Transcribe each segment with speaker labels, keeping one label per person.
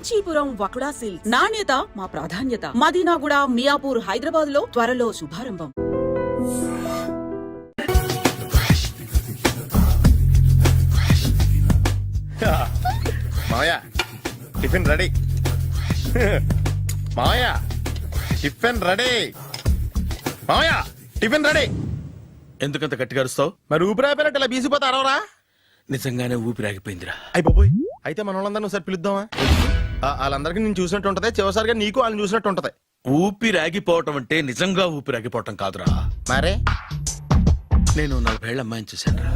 Speaker 1: Kanchipuram వకుడా silks నాణ్యత మా ప్రాధాన్యత. మదీనాగూడ, మియాపూర్, హైదరాబాద్ లో త్వరలో శుభారంభం.
Speaker 2: మావయ్య టిఫిన్ రెడీ. మావయ్య టిఫిన్ రెడీ. మావయ్య టిఫిన్ రెడీ.
Speaker 3: ఎందుకంత గట్టిగా అరుస్తావు?
Speaker 2: మరి ఊపిరాయిపోయినట్టు ఇలా బీసిపోతే అరవరా?
Speaker 3: నిజంగానే ఊపిరాగిపోయిందిరా.
Speaker 2: అయిపోయి అయితే మన వాళ్ళందరినీ ఒకసారి పిలుద్దామా? వాళ్ళందరికీ నేను చూసినట్టు ఉంటది, చివరిసారిగా నీకు వాళ్ళని చూసినట్టు ఉంటది.
Speaker 3: ఊపిరాగిపోవటం అంటే నిజంగా ఊపిరాగిపోవటం కాదురా.
Speaker 2: మరే
Speaker 3: నేను 40 ఏళ్ల అమ్మాయిని చూశానురా.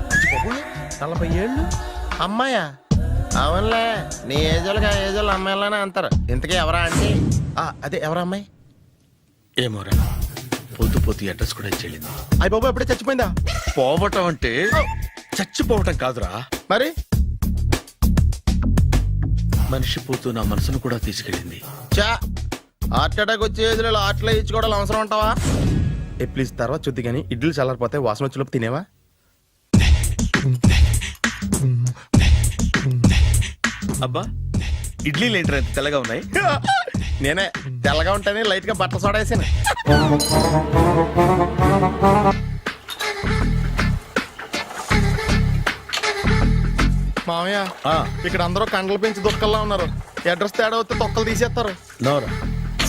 Speaker 2: 40 ఏళ్ళు అమ్మాయా? అవునులే, నీ ఏజోళ్ళకి ఆ ఏజోళ్ళు అమ్మాయిలానే అంటారు. ఇంతకీ ఎవరా అంటే? అదే ఎవరా అమ్మాయి?
Speaker 3: ఏమోరా, పొద్దు పొద్దు అడ్రస్ కూడా చెల్లింది.
Speaker 2: అయ్యి బాబు ఎప్పుడే చచ్చిపోయిందా?
Speaker 3: పోవటం అంటే చచ్చిపోవటం కాదురా,
Speaker 2: మరి
Speaker 3: మనిషి పోతూ నా మనసును కూడా తీసుకెళ్ళింది.
Speaker 2: చా హార్ట్ అటాక్ వచ్చే ఏజ్లో హార్ట్లో ఇచ్చుకోవడం అవసరం ఉంటావా? ప్లీజ్ తర్వాత చూద్ది కానీ ఇడ్లీ చల్లారిపోతే వాసన వచ్చేలోపు తినేవా?
Speaker 3: అబ్బా, ఇడ్లీలు ఏంటరా ఇంత తెల్లగా ఉన్నాయి?
Speaker 2: నేనే తెల్లగా ఉంటానే లైట్ గా బట్టలు సోడా వేసాను. మామయ్య ఇక్కడ అందరూ కండలు పెంచి దుక్కల్లా ఉన్నారు. అడ్రస్ తేడా వస్తే తొక్కలు తీసేస్తారు.
Speaker 3: నోరా,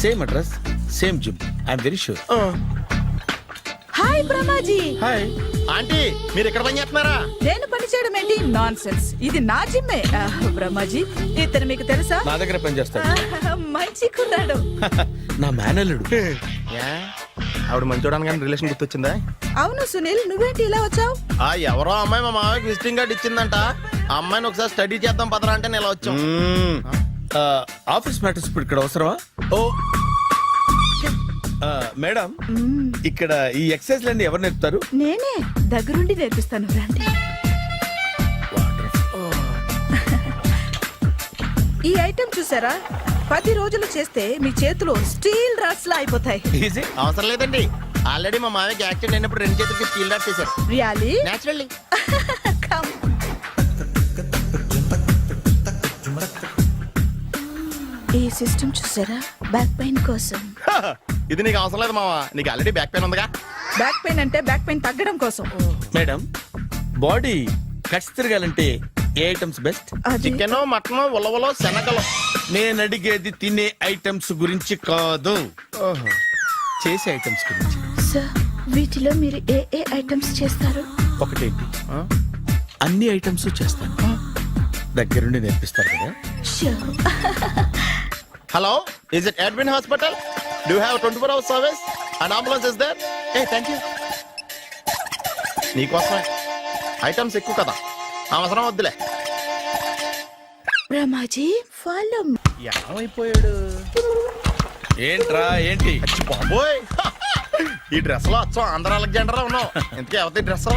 Speaker 3: same address, same gym. I'm very sure.
Speaker 1: Hi Brahmaji.
Speaker 3: Hi
Speaker 2: aunty, మీరు ఇక్కడ పని చేస్తున్నారా?
Speaker 1: నేను పని చేయడం ఏంటి? Nonsense. ఇది నా జిమ్మే. బ్రహ్మాజీ, ఇతను మీకు తెలుసా?
Speaker 3: నా దగ్గర పని చేస్తాడు.
Speaker 1: మంచి కుర్రాడు.
Speaker 3: నా మేనల్లుడు.
Speaker 2: ఆవిడ మంచి చూడడానికి రిలేషన్ గుర్తొచ్చిందా?
Speaker 1: అవును సునీల్, నువ్వేంటి ఇలా వచ్చావు?
Speaker 2: ఎవరో అమ్మాయి మా మామయ్యకి విజిటింగ్ కార్డు ఇచ్చిందంట. ఆ అమ్మాయిని ఒకసారి స్టడీ చేద్దాం పదరా అంటే నేను ఇలా వచ్చాం.
Speaker 3: ఆఫీస్ మ్యాటర్స్ ఇప్పుడు ఇక్కడ అవసరమా? ఓ మేడం, ఇక్కడ ఈ ఎక్సర్సైజ్ లన్నీ ఎవరు నేర్పుతారు?
Speaker 1: నేనే దగ్గరుండి నేర్పిస్తాను, రండి. ఈ ఐటెం చూసారా? 10 రోజులు చేస్తే మీ చేతులు స్టీల్ రాట్స్ లా అయిపోతాయి.
Speaker 2: అవసరం లేదండి, ఆల్రెడీ మా మామయ్యకి యాక్సిడెంట్ అయినప్పుడు 2 చేతులకి స్టీల్ డాట్ చేశారు.
Speaker 1: రియల్లీ?
Speaker 2: నేచురల్లీ.
Speaker 1: ఈ సిస్టమ్ చూసారా? బ్యాక్ పెయిన్ కోసం.
Speaker 2: ఇది నీకు అవసరం లేదు మావా, నీకు ఆల్రెడీ బ్యాక్ పెయిన్ ఉందిగా.
Speaker 1: బ్యాక్ పెయిన్ అంటే బ్యాక్ పెయిన్ తగ్గడం కోసం.
Speaker 3: మేడం, బాడీ కట్స్ తిరగాలంటే ఏ ఐటమ్స్ బెస్ట్?
Speaker 2: చికెన్, మటన్, ఉలవలో, శనగలు.
Speaker 3: నేను అడిగేది తినే ఐటమ్స్ గురించి కాదు, చేసే ఐటమ్స్ గురించి.
Speaker 1: సార్, వీటిలో మీరు ఏ ఏ ఐటమ్స్ చేస్తారు?
Speaker 3: ఒకటేంటి, అన్ని ఐటమ్స్ చేస్తాను. దగ్గరుండి నేర్పిస్తారు కదా.
Speaker 2: Hello, is it admin hospital? Do have 24 hours service? And ambulance is there? Thank you. నీకోసమే. ఐటమ్స్ ఎక్కువ కదా, అవసరం వద్దులే.
Speaker 1: రమాజీ, ఫాలో.
Speaker 2: ఏమైపోయాడు?
Speaker 3: ఏంట్రా ఏంటి?
Speaker 2: బాబోయ్, ఈ డ్రెస్ లో వచ్చాం ఆంధ్ర అలెగ్జాండర్ ఉన్నావు. ఇంతకీ ఎవరి డ్రెస్?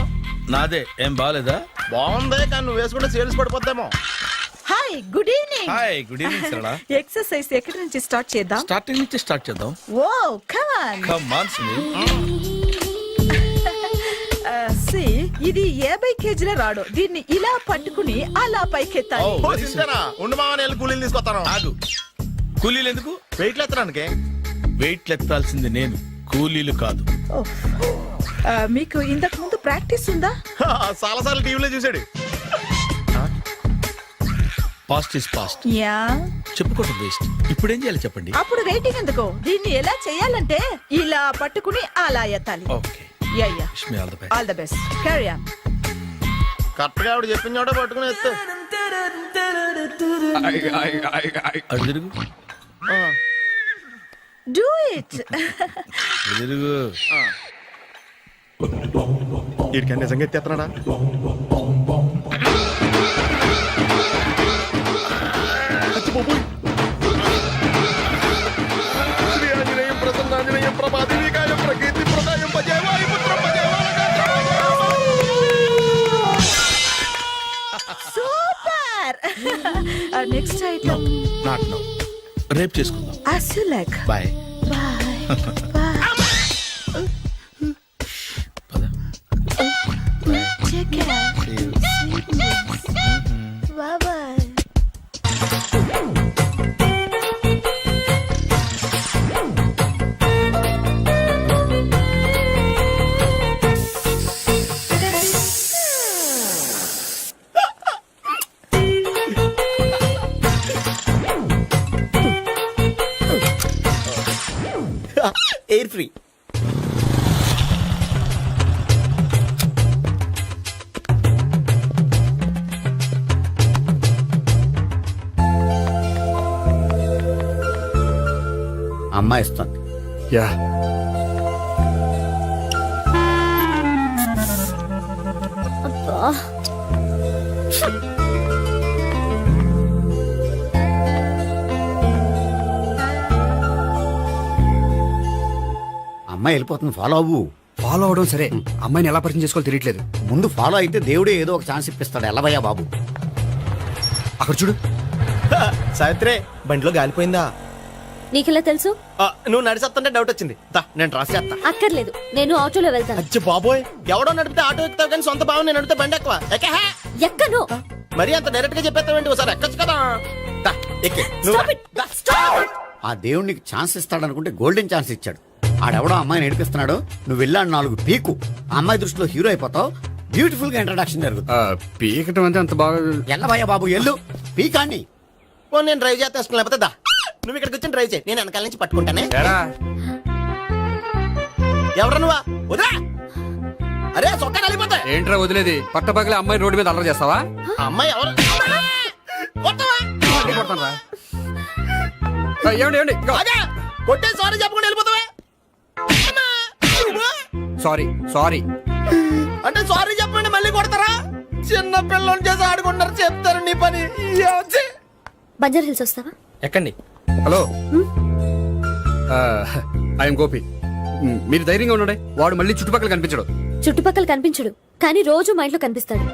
Speaker 3: నాదే. ఏం బాగాలేదా?
Speaker 2: బాగుంది, కానీ నువ్వు వేసుకుంటే సేల్స్ పడిపోద్దేమో.
Speaker 1: Hi, good evening.
Speaker 3: Hi, good evening Sarala.
Speaker 1: Exercise ఎక్కడి నుంచి స్టార్ట్ చేద్దాం?
Speaker 3: స్టార్టింగ్ నుంచి స్టార్ట్ చేద్దాం.
Speaker 1: Oh come on.
Speaker 3: Come on Sunil.
Speaker 1: ఇది 50 కేజీల రాడు. దీన్ని ఇలా పట్టుకుని అలా పైకెత్తాలి.
Speaker 2: ఉండు మామ, నేను కూలీలు తీసుకొస్తాను.
Speaker 3: ఆగు, కూలీలు ఎందుకు?
Speaker 2: వెయిట్లు ఎత్తడానికి.
Speaker 3: వెయిట్లు ఎత్తాల్సింది నేను, కూలీలు కాదు.
Speaker 1: మీకు ఇంతకు ముందు ప్రాక్టీస్ ఉందా?
Speaker 2: చాలా సార్లు టీవీలో చూసాడు.
Speaker 3: Past is past.
Speaker 1: యా,
Speaker 3: చెప్పుకోవడం వేస్ట్. ఇప్పుడు ఏం చేయాలి చెప్పండి.
Speaker 1: అప్పుడు వెయిటింగ్ ఎందుకు? దీన్ని ఎలా చేయాలంటే ఇలా పట్టుకుని అలా ఎత్తాలి.
Speaker 3: Okay,
Speaker 1: ya ya.
Speaker 3: Wish me all the best.
Speaker 1: All the best. Carry on.
Speaker 2: Correct గా ఆవిడ చెప్పిన చోట పట్టుకుని ఎత్తు.
Speaker 3: అటు తిరుగు.
Speaker 1: Do it.
Speaker 3: తిరుగు.
Speaker 2: వీడికి నిజంగా ఎత్తేస్తున్నాడా?
Speaker 1: Super. Next item
Speaker 3: not no, రేపు చేసుకుందాం.
Speaker 1: as you like.
Speaker 3: Bye.
Speaker 1: Bye.
Speaker 3: పద.
Speaker 1: Take care.
Speaker 3: See you.
Speaker 1: Bye bye.
Speaker 2: Air free. అమ్మాయి ఇస్తుంది.
Speaker 4: యా
Speaker 5: అబ్బా
Speaker 6: అమ్మాయి వెళ్ళిపోతుంది, ఫాలో అవ్వు.
Speaker 4: ఫాలో అవడం సరే, అమ్మాయిని ఎలా పరిచయం చేసుకోవాలో తెలియట్లేదు.
Speaker 6: ముందు ఫాలో అయితే దేవుడే ఏదో ఒక ఛాన్స్ ఇప్పిస్తాడు. ఎలవయ్యా బాబు.
Speaker 4: అక్కడ చూడు.
Speaker 2: సావిత్రి బండిలో గాలిపోయిందా?
Speaker 5: నీకెలా తెలుసు?
Speaker 2: నువ్వు నడిచేస్తుంటే డౌట్ వచ్చింది. నేను ట్రాస్ చేస్తా.
Speaker 5: అక్కర్లేదు, నేను ఆటోలో వెళ్తాను.
Speaker 2: అచ్చి బాబోయ్, ఎవడో నడిపితే ఆటో ఎక్కుతావు కానీ సొంత భావం నేను నడిపితే బండి ఎక్కువ. ఎక్కహే.
Speaker 5: ఎక్కను.
Speaker 2: మరి అంత డైరెక్ట్ గా చెప్పేస్తావేంటి? ఒకసారి ఎక్కొచ్చు కదా. దా, ఎక్కే. నువ్వు
Speaker 5: Stop it.
Speaker 2: దా. Stop.
Speaker 6: ఆ దేవుడు నీకు ఛాన్స్ ఇస్తాడనుకుంటే గోల్డెన్ ఛాన్స్ ఇచ్చాడు. ఆడెవడో అమ్మాయిని నడిపిస్తున్నాడు, నువ్వు వెళ్ళాడు 4 పీకు. ఆ అమ్మాయి దృష్టిలో హీరో అయిపోతావు. బ్యూటిఫుల్ గా ఇంట్రడక్షన్ జరుగుతుంది.
Speaker 4: పీకటం అంటే అంత బాగా.
Speaker 6: ఎల్లవయ్యా బాబు, ఎల్లు పీకాన్ని.
Speaker 2: ఓ, నేను డ్రైవ్ చేస్తాను. లేకపోతే దా, నువ్వు ఇక్కడికి వచ్చి డ్రైవ్ చేయి, నేను వెనకాల నుంచి పట్టుకుంటానే. ఎవరు నువ్వా? వదిలా. అరే చొక్కా కలిగిపోతా.
Speaker 4: ఏంట్రా వదిలేది? పట్టపగలే అమ్మాయి రోడ్డు మీద అల్లరి చేస్తావా?
Speaker 2: ఆ అమ్మాయి ఎవరు? కొట్టవా?
Speaker 4: కొడతానురా. ఏమండి ఏమండి,
Speaker 2: ఆగా. కొట్టే సారీ చెప్పకుండా వెళ్ళిపోతావా?
Speaker 4: Sorry sorry.
Speaker 2: అంటే సారీ చెప్పండి మళ్ళీ కొడతారా? చిన్న పిల్లలు చేసి ఆడుకుంటారు, చెప్తారు నీ పని.
Speaker 5: బంజారా హిల్స్ వస్తావా?
Speaker 2: ఎక్కండి.
Speaker 4: Hello, I'm Gopi. మీరు ధైర్యంగా ఉండండి. వాడు మళ్ళీ చుట్టుపక్కల కనిపించడు.
Speaker 5: చుట్టుపక్కల కనిపించడు, కానీ రోజు మా ఇంట్లో కనిపిస్తాడు.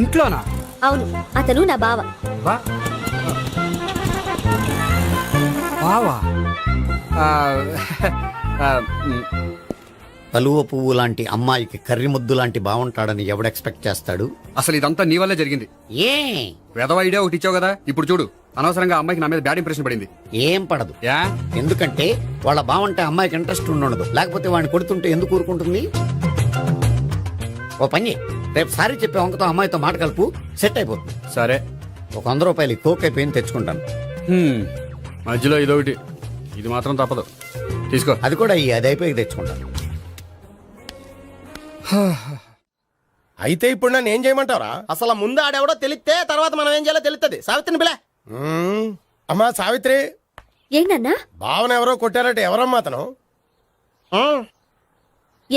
Speaker 4: ఇంట్లోనా?
Speaker 5: అవును, అతను నా బావ.
Speaker 4: వా బావా.
Speaker 6: కలువ పువ్వు లాంటి అమ్మాయికి కర్రి ముద్దు లాంటి బాగుంటాడని ఎవడు ఎక్స్పెక్ట్ చేస్తాడు?
Speaker 4: అసలు ఇదంతా నీ వల్లే జరిగింది.
Speaker 6: ఏ
Speaker 4: వెధవ ఐడియా ఒకటి ఇచ్చావు కదా, ఇప్పుడు చూడు. అనవసరంగా అమ్మాయికి నా మీద బ్యాడ్ ఇంప్రెషన్ పడింది.
Speaker 6: ఏం పడదు.
Speaker 4: యా,
Speaker 6: ఎందుకంటే వాళ్ళ బాగుంటే అమ్మాయికి ఇంట్రెస్ట్ ఉండదు. లేకపోతే వాడిని కొడుతుంటే ఎందుకు ఊరుకుంటుంది? ఓ పని, రేపు సారీ చెప్పే వంకతో అమ్మాయితో మాట కలుపు, సెట్ అయిపోతుంది.
Speaker 4: సరే.
Speaker 6: ఒక 100 రూపాయలు కోక్ అయిపోయింది, తెచ్చుకుంటాను.
Speaker 4: మధ్యలో ఇదొకటి, ఇది మాత్రం తప్పదు. తీసుకో.
Speaker 6: అది కూడా అది అయిపోయి తెచ్చుకుంటాను.
Speaker 2: అయితే ఇప్పుడు నన్ను ఏం చేయమంటావరా? అసలు ముందు ఆడెవడో తెలిస్తే తర్వాత మనం ఏం చేయాలో తెలుస్తుంది. సావిత్రిని పిల్ల. అమ్మా సావిత్రి.
Speaker 5: ఏంటన్నా?
Speaker 2: భావన ఎవరో కొట్టారట. ఎవరమ్మా అతను?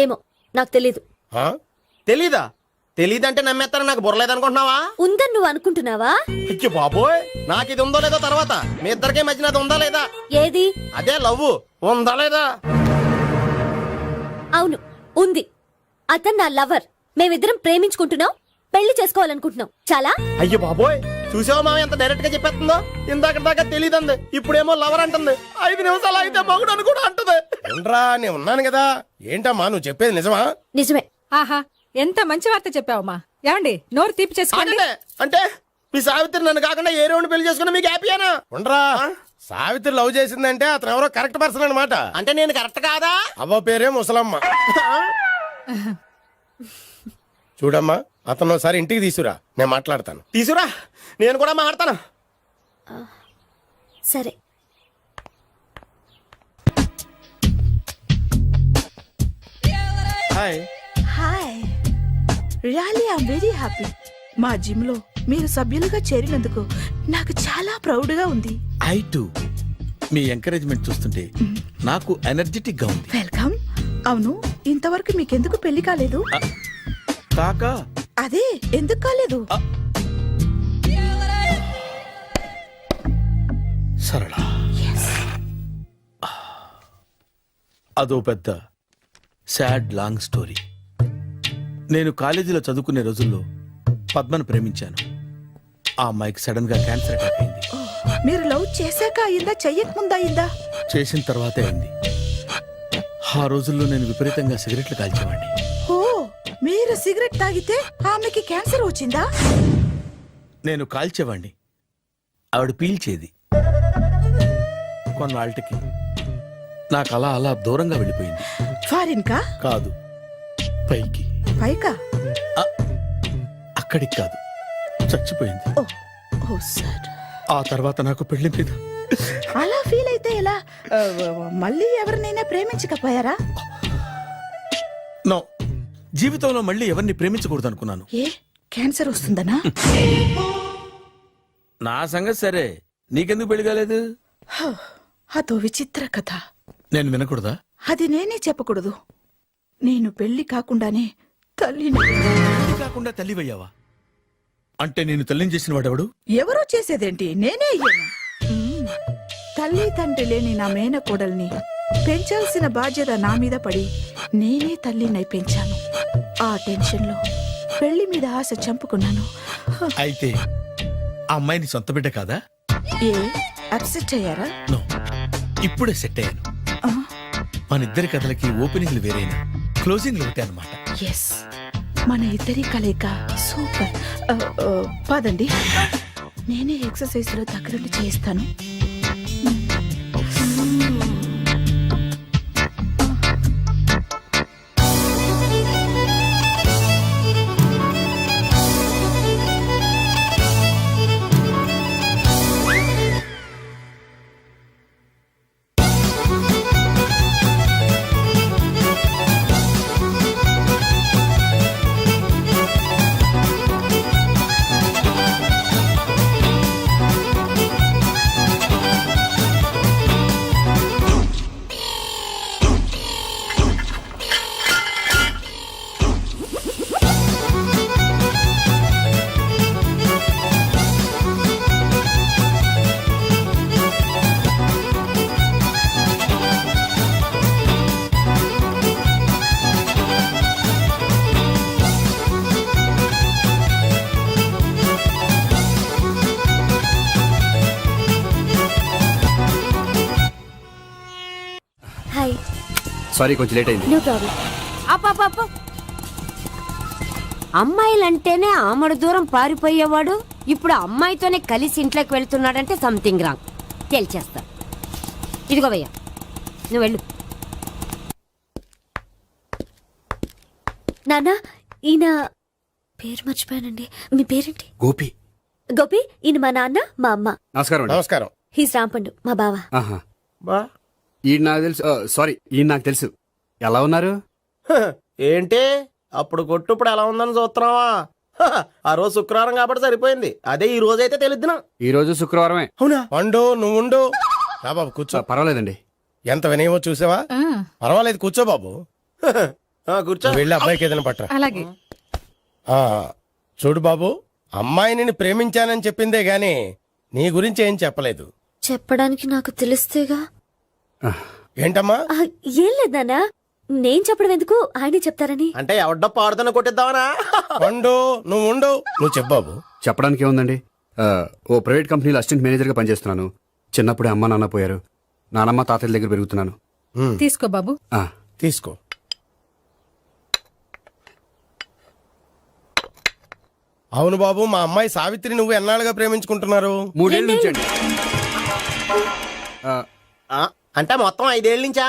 Speaker 5: ఏమో, నాకు తెలీదు.
Speaker 2: తెలీదా? తెలీదంటే నమ్మేస్తారని నాకు బుర్రలేదనుకుంటున్నావా?
Speaker 5: ఉందని నువ్వు అనుకుంటున్నావా?
Speaker 2: అయ్యో బాబోయ్, నాకు ఇది ఉందో లేదో తర్వాత. మీ ఇద్దరికే మధ్యన అది ఉందా లేదా?
Speaker 5: ఏది?
Speaker 2: అదే లవ్ ఉందా లేదా?
Speaker 5: అవును, ఉంది. అతను నా లవర్. మేమిద్దరం ప్రేమించుకుంటున్నాం, పెళ్లి చేసుకోవాలనుకుంటున్నాం. చాలా.
Speaker 2: అయ్యో బాబోయ్, చూసావా మామ ఎంత డైరెక్ట్ గా చెప్పేస్తుందో? ఇందాక దాకా తెలియదండి, ఇప్పుడేమో లవర్ అంటుంది. 5 నిమిషాలు అయితే మగుడు అని కూడా అంటుంది. ఏంట్రా, నేను ఉన్నాను కదా. ఏంటమ్మా నువ్వు చెప్పేది నిజమా?
Speaker 5: నిజమే.
Speaker 7: ఆహా, ఎంత మంచి వార్త చెప్పావమ్మా. ఏమండి, నోరు తీపి చేసుకోండి.
Speaker 2: అంటే మీ సావిత్రి నన్ను కాకుండా ఏ రౌండ్ పెళ్లి చేసుకున్నా మీకు హ్యాపీయేనా? ఉండరా, సావిత్రి లవ్ చేసిందంటే అతను ఎవరో కరెక్ట్ పర్సన్ అనమాట. అంటే నేను కరెక్ట్ కాదా? అవ్వ పేరే ముసలమ్మ. చూడమ్మా, అతను ఒకసారి ఇంటికి తీసుకురా, నేను మాట్లాడతాను. తీసుకురా, నేను కూడా మాట్లాడతాను.
Speaker 5: సరే.
Speaker 2: Hi.
Speaker 8: Hi, really I'm very happy. మా జిమ్ లో మీరు సభ్యులుగా చేరినందుకు నాకు చాలా ప్రౌడ్ గా ఉంది.
Speaker 3: I to. మీ ఎంకరేజ్మెంట్ చూస్తుంటే నాకు ఎనర్జెటిక్ గా ఉంది.
Speaker 8: వెల్కమ్. అవును, ఇంతవరకు మీకెందుకు పెళ్లి కాలేదు?
Speaker 3: కాకా
Speaker 8: అదే, ఎందుకు కాలేదు?
Speaker 3: సరళ, అదో పెద్ద సాడ్ లాంగ్ స్టోరీ. నేను కాలేజీలో చదువుకునే రోజుల్లో పద్మను ప్రేమించాను. ఆ అమ్మాయికి సడన్ గా క్యాన్సర్ అటాక్ అయింది.
Speaker 8: మీరు లవ్ చేశాక అయిందా, చెయ్యక ముందా అయిందా?
Speaker 3: చేసిన తర్వాతే అయింది. ఆ రోజుల్లో నేను విపరీతంగా సిగరెట్లు కాల్చేవాడిని.
Speaker 8: ఓ, మీరు సిగరెట్ తాగితే ఆమెకి క్యాన్సర్ వచ్చిందా?
Speaker 3: నేను కాల్చేవాణ్ణి, ఆవిడ పీల్చేది. కొన్నాళ్ళకి నాకు అలా అలా దూరంగా వెళ్ళిపోయింది.
Speaker 8: ఫారిన్ కా?
Speaker 3: కాదు, పైకి.
Speaker 8: పైకా?
Speaker 3: అక్కడికి కాదు, చచ్చిపోయింది.
Speaker 8: ఓ, ఓ సార్.
Speaker 3: ఆ తర్వాత నాకు పెళ్లి మీద
Speaker 8: అలా ఫీల్ అయితే ఎలా? మళ్ళీ ఎవరినైనా ప్రేమించకపోయారా?
Speaker 3: నో, జీవితంలో మళ్ళీ ఎవరిని ప్రేమించకూడదు అనుకున్నాను.
Speaker 8: ఏ క్యాన్సర్ వస్తుందనా?
Speaker 3: నా సంగతి సరే, నీకెందుకు పెళ్లి కాలేదు?
Speaker 8: అదో విచిత్ర కథ.
Speaker 3: నేను వినకూడదా?
Speaker 8: అది నేనే చెప్పకూడదు. నేను పెళ్లి కాకుండానే తల్లిని.
Speaker 3: పెళ్లి కాకుండా తల్లివయ్యావా? అంటే నేను తల్లిని చేసిన వాడెవడు?
Speaker 8: ఎవరో చేసేదేంటి, నేనే అయ్యాను. తల్లి తండ్రి లేని నా మేనకోడల్ని పెంచాల్సిన బాధ్యత నా మీద పడి నేనే తల్లినై పెంచాను. ఆ టెన్షన్లో పెళ్లి మీద ఆశ చంపుకున్నాను.
Speaker 3: అయితే ఆ అమ్మాయిని సొంత బిడ్డ కాదా?
Speaker 8: ఏ అప్సెట్ అయ్యారా?
Speaker 3: నో, ఇప్పుడే సెట్ అయ్యాను. మన ఇద్దరి కథలకి ఓపెనింగ్లు వేరైనా క్లోజింగ్లు ఒకటే అనమాట.
Speaker 8: ఎస్, మన ఇద్దరి కలయిక సూపర్. పదండి, నేనే ఎక్సర్సైజ్ లో దగ్గరుండి చేయిస్తాను.
Speaker 5: హాయ్.
Speaker 4: సారీ, కొంచెం లేట్ అయింది.
Speaker 5: No problem.
Speaker 9: అప్ప అమ్మాయిలంటేనే ఆమడు దూరం పారిపోయేవాడు ఇప్పుడు అమ్మాయితోనే కలిసి ఇంట్లోకి వెళ్తున్నాడంటే సంథింగ్ రాంగ్ తేల్చేస్తా. ఇదిగో భయ్యా, నువ్వు వెళ్ళు.
Speaker 5: నాన్న, ఈయన పేరు మర్చిపోయానండి. మీ పేరేంటి?
Speaker 4: గోపి.
Speaker 5: గోపి, ఈయన మా నాన్న, మా అమ్మ.
Speaker 4: నమస్కారం అండి.
Speaker 2: నమస్కారం.
Speaker 5: హీస్ రాంపండు, మా బావ.
Speaker 4: ఆహా.
Speaker 2: బా
Speaker 4: ఈయన నాకు తెలుసు. సారీ, ఈయన నాకు తెలుసు. ఎలా ఉన్నారు?
Speaker 2: ఏంటి అప్పుడు కొట్టు ఇప్పుడు ఎలా ఉందని చూస్తున్నావా? ఆ రోజు శుక్రవారం కాబట్టి సరిపోయింది. అదే ఈ రోజు అయితే తెలిద్దునా.
Speaker 4: ఈ రోజు శుక్రవారమే.
Speaker 2: అవునా? వండు, నువ్వు ఉండు. రా బాబు కూర్చో.
Speaker 4: పర్వాలేదండి.
Speaker 2: ఎంత వినయమో చూసావా?
Speaker 7: ఆ,
Speaker 2: పర్వాలేదు, కూర్చో బాబు. కూర్చో. వెళ్ళి అబ్బాయికి ఏదైనా పట్టరా.
Speaker 7: అలాగే.
Speaker 2: ఆ, చూడు బాబు, అమ్మాయిని నేను ప్రేమించానని చెప్పిందే గాని నీ గురించి ఏం చెప్పలేదు.
Speaker 5: చెప్పడానికి నాకు తెలిస్తేగా.
Speaker 2: ఏంటమ్మా?
Speaker 5: ఏం లేదు నాన్న, నేను చెప్పడం ఎందుకు, ఆయనే చెప్తారని.
Speaker 2: అంటే ఎవడ్డో పాడుతున్న కొట్టిద్దామనా? వండు, నువ్వు ఉండు. నువ్వు చెప్పు బాబు.
Speaker 4: చెప్పడానికి ఏముందండి, ఓ ప్రైవేట్ కంపెనీలో అసిస్టెంట్ మేనేజర్గా పనిచేస్తున్నాను. చిన్నప్పుడే అమ్మ నాన్న పోయారు. నానమ్మ తాతయ్య దగ్గర పెరుగుతున్నాను.
Speaker 7: తీసుకో బాబు.
Speaker 4: ఆ,
Speaker 2: తీసుకో. అవును బాబు, మా అమ్మాయి సావిత్రి నువ్వు ఎన్నాళ్ళుగా ప్రేమించుకుంటున్నారు?
Speaker 4: 3 ఏళ్ళ నుంచి అండి.
Speaker 2: అంటే మొత్తం 5 ఏళ్ళ నుంచా?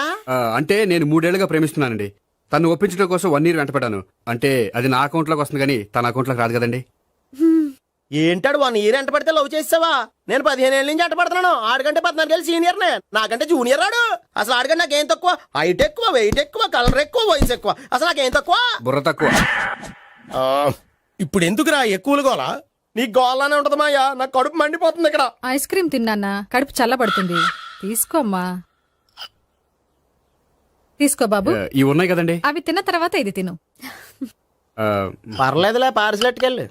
Speaker 4: అంటే నేను 3 ఏళ్ళుగా ప్రేమిస్తున్నానండి. తను ఒప్పించడం కోసం 1 year వెంటపడ్డాను. అంటే అది నా అకౌంట్లోకి వస్తుంది కానీ తన అకౌంట్లోకి రాదు కదండి.
Speaker 2: ఏంటాడు 1 year ఎంట పడితే లవ్ చేసావా? నేను 15 ఏళ్ళ నుంచి ఎంట పడుతున్నాను. ఆడికంటే 14 ఏళ్ళు సీనియర్ నే, నాకంటే జూనియర్ ఆడు. అసలు ఆడికంటే నాకేం తక్కువ? హైట్ ఎక్కువ, వెయిట్ ఎక్కువ, కలర్ ఎక్కువ, వయసు ఎక్కువ. అసలు నాకేం తక్కువ?
Speaker 4: బుర్ర తక్కువ.
Speaker 2: ఇప్పుడు ఎందుకురా ఎక్కువలు గోలా? నీకు గోలానే ఉంటది మాయా. నాకు కడుపు మండిపోతుంది ఇక్కడ.
Speaker 7: ఐస్ క్రీమ్ తిన్నానా, కడుపు చల్లబడుతుంది. తీసుకోమ్మా. తీసుకో బాబు.
Speaker 4: ఇవి ఉన్నాయి కదండి.
Speaker 7: అవి తిన్న తర్వాత ఇది తిను.
Speaker 2: పర్లేదులే, పార్సిలెట్కెళ్ళి.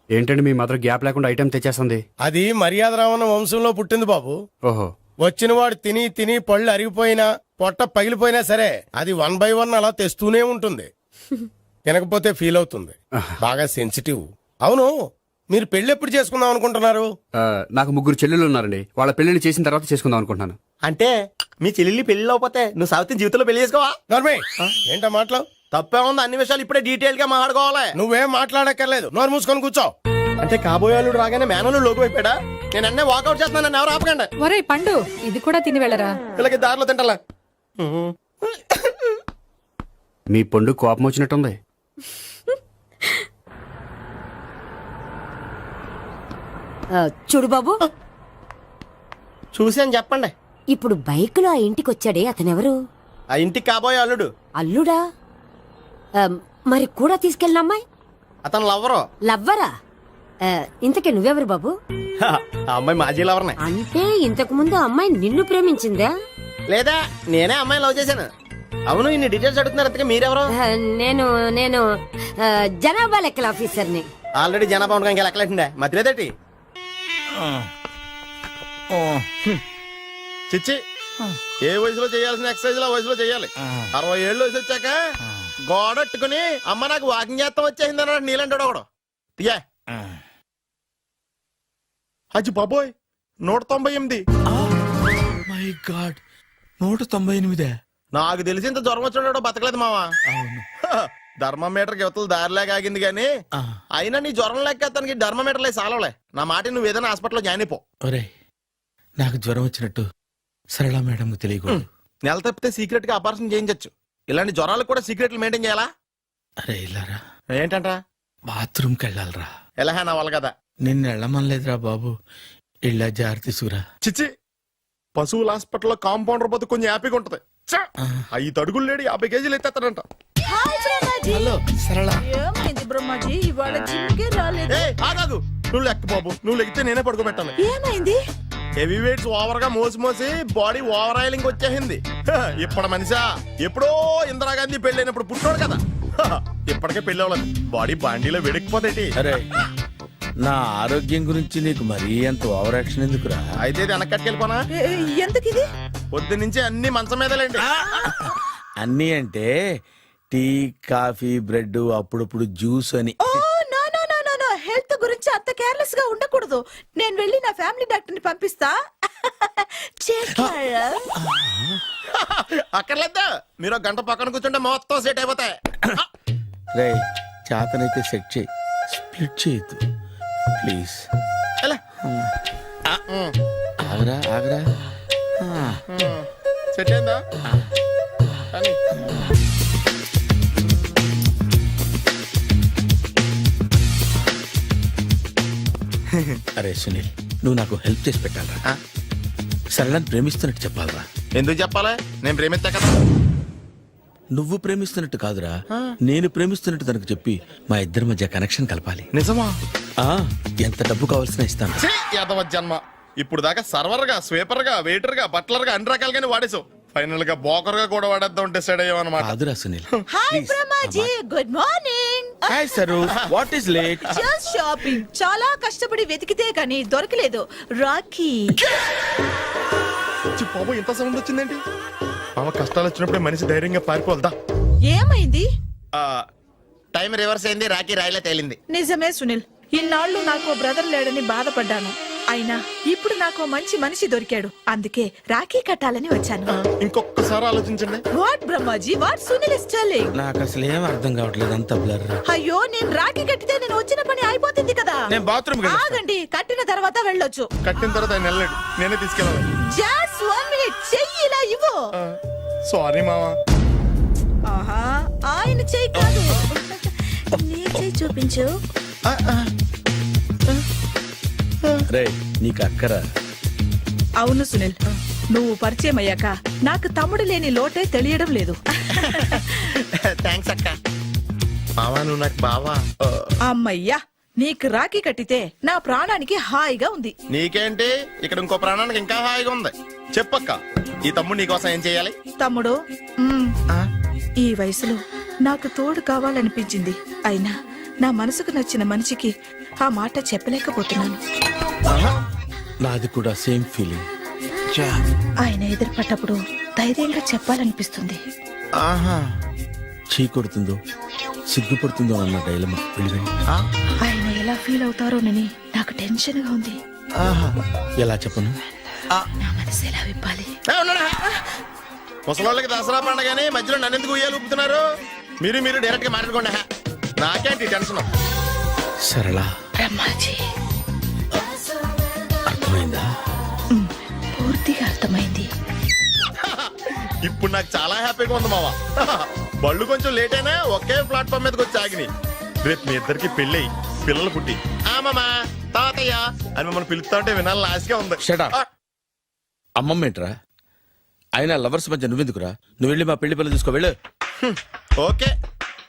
Speaker 4: ఏంటండి మీ మాత్రం గ్యాప్ లేకుండా ఐటెం తెచ్చేస్తుంది?
Speaker 2: అది మర్యాద రావణ వంశంలో పుట్టింది బాబు.
Speaker 4: ఓహో.
Speaker 2: వచ్చిన వాడు తిని తిని పళ్ళు అరిగిపోయినా పొట్ట పగిలిపోయినా సరే అది 1 by 1 అలా తెస్తూనే ఉంటుంది. తినకపోతే ఫీల్ అవుతుంది. బాగా సెన్సిటివ్. అవును, మీరు పెళ్లి ఎప్పుడు చేసుకుందాం అనుకుంటున్నారు?
Speaker 4: నాకు 3 చెల్లెలు ఉన్నారండి. వాళ్ళ పెళ్లిని చేసిన తర్వాత చేసుకుందాం అనుకుంటున్నాను.
Speaker 2: అంటే మీ చెల్లెల్ని పెళ్లి అవ్వకపోతే నువ్వు సావిత్రి జీవితంలో పెళ్లి చేసుకోవా? ఏంటో మాటలు తప్పే ఉంది. అన్ని విషయాలు ఇప్పుడే డీటెయిల్ గా మాట్లాడుకోవాలి. నువ్వేం మాట్లాడక్కర్లేదు, నోరు మూసుకొని కూర్చో. అంటే కాబోయేవాళ్ళు రాగానే మేనలు లోకి అయిపోయాడా? నేను అన్నీ వాకౌట్ చేస్తున్నాను, నన్ను ఎవరు ఆపకండి.
Speaker 7: ఒరే పండు, ఇది కూడా తిని వెళ్ళరా.
Speaker 2: వీళ్ళకి దారిలో తింటలా.
Speaker 4: మీ పండు కోపం వచ్చినట్టుంది.
Speaker 9: చూడు బాబు,
Speaker 2: చూసి అని చెప్పండి.
Speaker 9: ఇప్పుడు బైక్లో ఆ ఇంటికి వచ్చాడే అతనెవరు?
Speaker 2: ఆ ఇంటికి కాబోయే అల్లుడు.
Speaker 9: అల్లుడా? ఆ, మరి కూడా తీసుకెళ్ళిన అమ్మాయి
Speaker 2: అతను లవ్వరు.
Speaker 9: లవ్వరా? ఇంతకీ నువ్వెవరు బాబు?
Speaker 2: ఆ అమ్మాయి మాజీ లవర్నే.
Speaker 9: అంటే ఇంతకు ముందు అమ్మాయి నిన్ను ప్రేమించిందా?
Speaker 2: లేదా నేనే అమ్మాయి లవ్ చేశాను. అవును, ఇన్ని డీటెయిల్స్ అడుగుతున్నారు. అంతగా మీరెవరు?
Speaker 9: నేను నేను జనాభా లెక్కల ఆఫీసర్ని.
Speaker 2: ఆల్రెడీ జనాభా ఉండగా ఇంకా లెక్కలేటండే మధ్యలేదటి. చిచ్చి, ఏ వయసులో చేయాల్సిన ఎక్సర్సైజ్ ఆ వయసులో చేయాలి. 60 ఏళ్ళు వయసు వచ్చాక గోడట్టుకుని అమ్మ నాకు వాకింగ్ చేస్తాం వచ్చేసింది అన్నాడు నీలంటాడు ఒకడు. తీయా అచ్చి బాబోయ్, 198.
Speaker 3: My God, 198.
Speaker 2: నాకు తెలిసి ఇంత జ్వరం వచ్చాడో బతకలేదు మావా.
Speaker 3: అవును.
Speaker 2: ధర్మమీటర్ యువతలు దారిలాగా ఆగింది గానీ అయినా నీ జ్వరం లెక్క అతనికి ధర్మమీటర్లే సాలవలే. నా మాట నువ్వు ఏదైనా హాస్పిటల్లో జాయిన్ అయిపో.
Speaker 3: ఒరే, నాకు జ్వరం వచ్చినట్టు సరళ మేడం తెలియకూడదు.
Speaker 2: నెల తప్పితే సీక్రెట్ గా ఆపరేషన్ చేయించచ్చు. ఇలాంటి జ్వరాలకు కూడా సీక్రెట్లు మెయింటైన్ చేయాలా?
Speaker 3: అరే ఇల్లారా,
Speaker 2: ఏంటంట?
Speaker 3: బాత్రూమ్కి వెళ్ళాలరా.
Speaker 2: ఎలా నా వాళ్ళ కదా.
Speaker 3: నిన్ను వెళ్ళమనలేదురా బాబు, ఇళ్ళ జారి తీసుకురా.
Speaker 2: చిచ్చి, పశువుల హాస్పిటల్లో కాంపౌండర్ పోతే కొంచెం హ్యాపీగా ఉంటది. 5 అడుగులు లేడి 50 కేజీలు ఎత్తేస్తాడంట.
Speaker 3: హలో సరళ.
Speaker 8: ఏమైంది బ్రహ్మాజీ, ఇవాళ జిమ్కే రాలేదు?
Speaker 2: ఏ ఆగాగు, నువ్వు లెక్క బాబు. నువ్వు లెక్కితే నేనే పడుకోబెట్టాలి.
Speaker 8: ఏమైంది?
Speaker 2: హెవీ వెయిట్స్ ఓవర్ గా మోసి మోసి బాడీ ఓవర్ ఆయిలింగ్ వచ్చేసింది. ఇప్పుడు మనిషా ఎప్పుడో ఇందిరాగాంధీ పెళ్ళైనప్పుడు పుట్టాడు కదా. ఇప్పటికే పెళ్ళి అవ్వలేదు, బాడీ బాండీలో వెడికిపోతేటి.
Speaker 3: అరే, నా ఆరోగ్యం గురించి నీకు మరీ అంత ఓవర్ యాక్షన్ ఎందుకురా?
Speaker 2: అయితే ఇది వెనకట్టుకెళ్ళిపోనా?
Speaker 8: ఎందుకు ఇది?
Speaker 2: పొద్దు నుంచి అన్ని మంచం మీదలేండి.
Speaker 3: అన్నీ అంటే టీ, కాఫీ, బ్రెడ్, అప్పుడప్పుడు జ్యూస్ అని.
Speaker 8: Oh no no no no no, health గురించి అంత కేర్లెస్ గా ఉండకూడదు. నేను వెళ్ళి నా ఫ్యామిలీ డాక్టర్ ని పంపిస్తా. చేస్తారా?
Speaker 2: అక్కర్లేద్దా, మీరు ఒక గంట పక్కన కూర్చుంటే మొత్తం సెట్ అయిపోతాయి.
Speaker 3: రే, చేతనైతే సెట్ చేయి, స్ప్లిట్ చేయొద్దు ప్లీజ్.
Speaker 2: ఎలా?
Speaker 3: ఆగరా ఆగరా.
Speaker 2: సెట్ అయిందా? కానీ
Speaker 3: అరే సునీల్, నువ్వు నాకు హెల్ప్ చేసి పెట్టాలరా. సరళని ప్రేమిస్తున్నట్టు చెప్పాలరా.
Speaker 2: ఎందుకు చెప్పాలి? నేను ప్రేమిస్తా కదా.
Speaker 3: నువ్వు ప్రేమిస్తున్నట్టు కాదురా, నేను ప్రేమిస్తున్నట్టు తనకు చెప్పి మా ఇద్దరి మధ్య కనెక్షన్ కలపాలి.
Speaker 2: నిజమా?
Speaker 3: ఆ, ఎంత డబ్బు కావాల్సిన ఇస్తాను.
Speaker 2: యాదవ జన్మ. ఇప్పుడు దాకా సర్వర్ గా, స్వీపర్ గా, వెయిటర్ గా, బట్లర్ గా అన్ని రకాలుగానే వాడేసావు. ఫైనల్ గా బోకర్ గా కూడా వాడేద్దాం డిసైడ్ అయ్యాం అనమాట.
Speaker 3: కాదురా Sunil.
Speaker 8: Hi Brahmaji, good morning.
Speaker 3: Hi sir, what is late?
Speaker 8: Just shopping. చాలా కష్టపడి వెతికితే కానీ దొరకలేదు. రాఖీ.
Speaker 2: బాబు ఇంత సౌండ్ వచ్చిందేంటి? మామ కష్టాలు వచ్చినప్పుడు మనిషి ధైర్యంగా పారిపోల్దా.
Speaker 8: ఏమైంది?
Speaker 2: టైం రివర్స్ అయింది, రాఖీ రాయిలా తేలింది.
Speaker 8: నిజమే సునీల్, ఇన్నాళ్ళు నాకు బ్రదర్ లేడని బాధపడ్డాను. అయినా ఇప్పుడు నాకు మంచి మనిషి దొరికాడు. అందుకే రాఖీ కట్టాలని వచ్చాను.
Speaker 2: ఇంకొకసారి ఆలోచించండి.
Speaker 8: What Brahmaji, what Sunil is telling?
Speaker 3: నాకు అసలు ఏం అర్థం కావట్లేదు, అంత బ్లర్.
Speaker 8: అయ్యో, నేను రాఖీ కట్టితే నేను వచ్చిన పని అయిపోతుంది కదా.
Speaker 3: నేను బాత్రూమ్
Speaker 8: ఆగండి, కట్టిన తర్వాత వెళ్ళొచ్చు.
Speaker 2: కట్టిన తర్వాత ఆయన వెళ్ళాడు, నేనే తీసుకెళ్ళాలి.
Speaker 8: జస్ట్ 1 మినిట్, చెయ్యి ఇలా ఇవ్వు.
Speaker 2: సారీ మావా.
Speaker 8: ఆహా, ఆయన చెయ్యి కాదు, నీ చెయ్యి చూపించు.
Speaker 3: రే, నీకు అక్కరా?
Speaker 8: అవును సునీల్, నువ్వు పరిచయం అయ్యాక నాకు తమ్ముడు లేని లోటే తెలియడం లేదు.
Speaker 2: థ్యాంక్స్ అక్క. మావా నువ్వు నాకు బావా.
Speaker 8: అమ్మయ్యా, నీకు రాఖీ కట్టితే నా ప్రాణానికి హాయిగా ఉంది.
Speaker 2: నీకేంటి, ఇక్కడ ఇంకో ప్రాణానికి ఇంకా హాయిగా ఉంది. చెప్పక్క, ఈ తమ్ముడు నీకోసం ఏం చేయాలి?
Speaker 8: తమ్ముడు, ఈ వయసులో నాకు తోడు కావాలనిపించింది. అయినా నా మనసుకు నచ్చిన మనిషికి ఆ మాట చెప్పలేకపోతున్నాను.
Speaker 3: నాది కూడా సేమ్ ఫీలింగ్.
Speaker 8: ఆయన ఎదురుపడ్డప్పుడు ధైర్యంగా చెప్పాలనిపిస్తుంది.
Speaker 3: చీ కొడుతుందో సిగ్గుపడుతుందో అన్న డైలమా.
Speaker 8: ఆయన ఎలా ఫీల్ అవుతారోనని నాకు టెన్షన్ గా ఉంది.
Speaker 3: ఎలా చెప్పను?
Speaker 8: నా మనసు ఎలా విప్పాలి?
Speaker 2: ముసలోళ్ళకి దసరా పండగని మధ్యలో నన్ను ఎందుకు ఉయ్యాలు ఊపుతున్నారు? మీరు డైరెక్ట్ గా మాట్లాడుకోండి. నాకేంటి టెన్షన్?
Speaker 3: సరళ,
Speaker 8: బ్రహ్మాజీ,
Speaker 3: అర్థమైందా?
Speaker 8: పూర్తిగా అర్థమైంది.
Speaker 2: ఇప్పుడు నాకు చాలా హ్యాపీగా ఉంది మావా. బళ్ళు కొంచెం లేట్ అయినా ఒకే ప్లాట్ఫామ్ మీదకి వచ్చి ఆగినాయి. రేపు మీ ఇద్దరికి పెళ్ళి పిల్లలు పుట్టి మామా తాతయ్య అని మిమ్మల్ని పిలుస్తా ఉంటే వినాలి లాస్ట్గా ఉంది.
Speaker 3: Shut up. అమ్మమ్మ ఏంట్రా? అయినా లవర్స్ మధ్య నువ్వెందుకురా? నువ్వు వెళ్ళి మా పెళ్లి పిల్లలు తీసుకో వెళ్ళు.
Speaker 2: ఓకే,